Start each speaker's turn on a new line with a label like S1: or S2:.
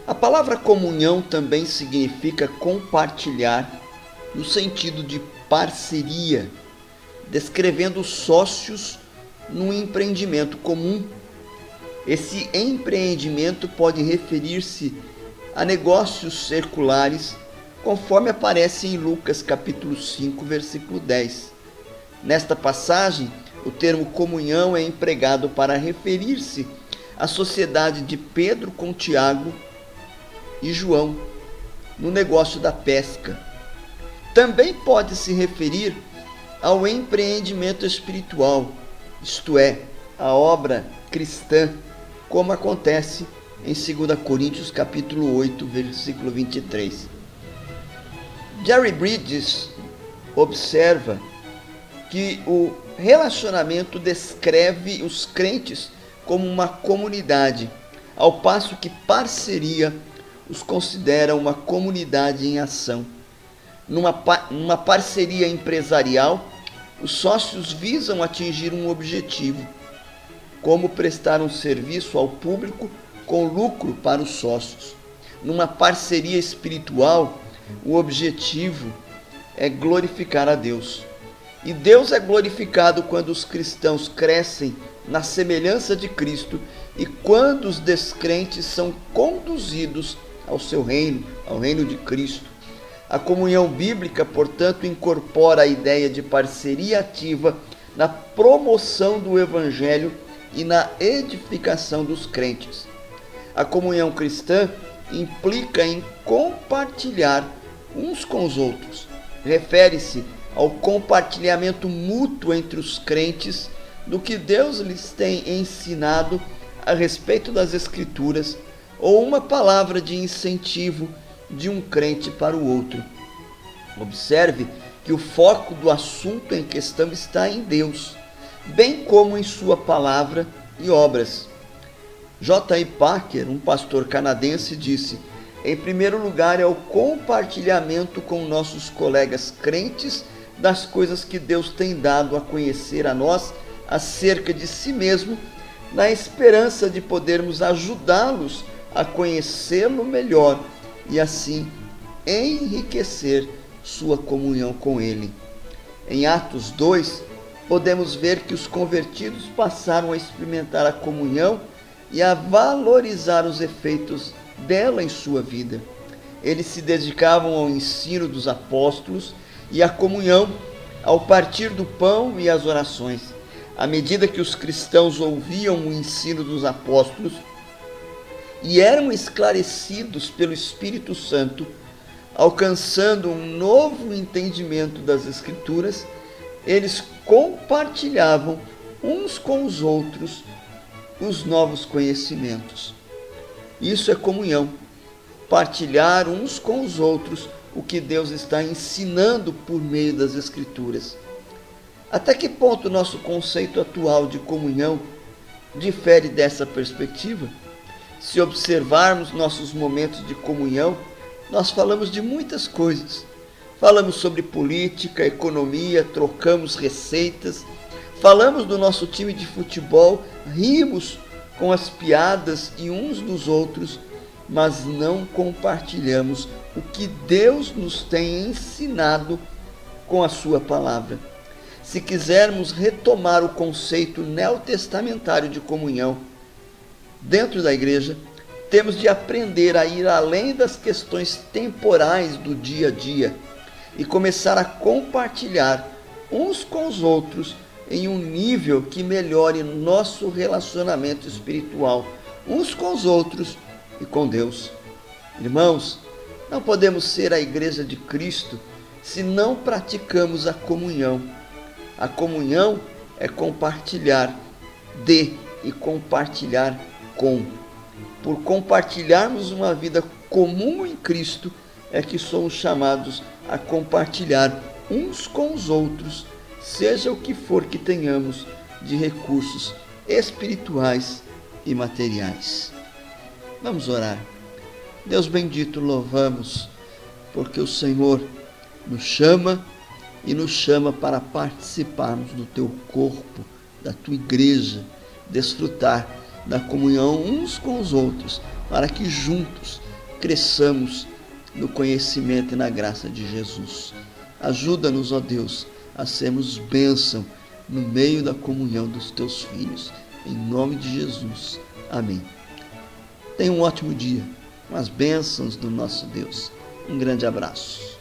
S1: A palavra comunhão também significa compartilhar, no sentido de parceria, descrevendo sócios num empreendimento comum. Esse empreendimento pode referir-se a negócios seculares, conforme aparece em Lucas capítulo 5, versículo 10. Nesta passagem, o termo comunhão é empregado para referir-se à sociedade de Pedro com Tiago e João, no negócio da pesca. Também pode se referir ao empreendimento espiritual, isto é, a obra cristã, como acontece em 2 Coríntios capítulo 8, versículo 23. Jerry Bridges observa que o relacionamento descreve os crentes como uma comunidade, ao passo que parceria os considera uma comunidade em ação. Numa parceria empresarial, os sócios visam atingir um objetivo, como prestar um serviço ao público com lucro para os sócios. Numa parceria espiritual, o objetivo é glorificar a Deus. E Deus é glorificado quando os cristãos crescem na semelhança de Cristo e quando os descrentes são conduzidos ao seu reino, ao reino de Cristo. A comunhão bíblica, portanto, incorpora a ideia de parceria ativa na promoção do Evangelho e na edificação dos crentes. A comunhão cristã implica em compartilhar uns com os outros. Refere-se ao compartilhamento mútuo entre os crentes do que Deus lhes tem ensinado a respeito das Escrituras, ou uma palavra de incentivo de um crente para o outro. Observe que o foco do assunto em questão está em Deus, bem como em sua palavra e obras. J.I. Packer, um pastor canadense, disse: em primeiro lugar é o compartilhamento com nossos colegas crentes das coisas que Deus tem dado a conhecer a nós acerca de si mesmo, na esperança de podermos ajudá-los a conhecê-lo melhor e assim enriquecer sua comunhão com ele. Em Atos 2, podemos ver que os convertidos passaram a experimentar a comunhão e a valorizar os efeitos dela em sua vida. Eles se dedicavam ao ensino dos apóstolos e à comunhão, ao partir do pão e às orações. À medida que os cristãos ouviam o ensino dos apóstolos e eram esclarecidos pelo Espírito Santo, alcançando um novo entendimento das Escrituras, eles compartilhavam uns com os outros os novos conhecimentos. Isso é comunhão, partilhar uns com os outros o que Deus está ensinando por meio das Escrituras. Até que ponto nosso conceito atual de comunhão difere dessa perspectiva? Se observarmos nossos momentos de comunhão, nós falamos de muitas coisas. Falamos sobre política, economia, trocamos receitas, falamos do nosso time de futebol, rimos com as piadas e uns dos outros, mas não compartilhamos o que Deus nos tem ensinado com a sua palavra. Se quisermos retomar o conceito neotestamentário de comunhão dentro da igreja, temos de aprender a ir além das questões temporais do dia a dia e começar a compartilhar uns com os outros em um nível que melhore nosso relacionamento espiritual, uns com os outros e com Deus. Irmãos, não podemos ser a igreja de Cristo se não praticamos a comunhão. A comunhão é compartilhar de e compartilhar com. Por compartilharmos uma vida comum em Cristo, é que somos chamados a compartilhar uns com os outros, seja o que for que tenhamos de recursos espirituais e materiais. Vamos orar. Deus bendito, louvamos, porque o Senhor nos chama e nos chama para participarmos do teu corpo, da tua igreja, desfrutar da comunhão uns com os outros, para que juntos cresçamos no conhecimento e na graça de Jesus. Ajuda-nos, ó Deus, a sermos bênção no meio da comunhão dos teus filhos. Em nome de Jesus. Amém. Tenha um ótimo dia, com as bênçãos do nosso Deus. Um grande abraço.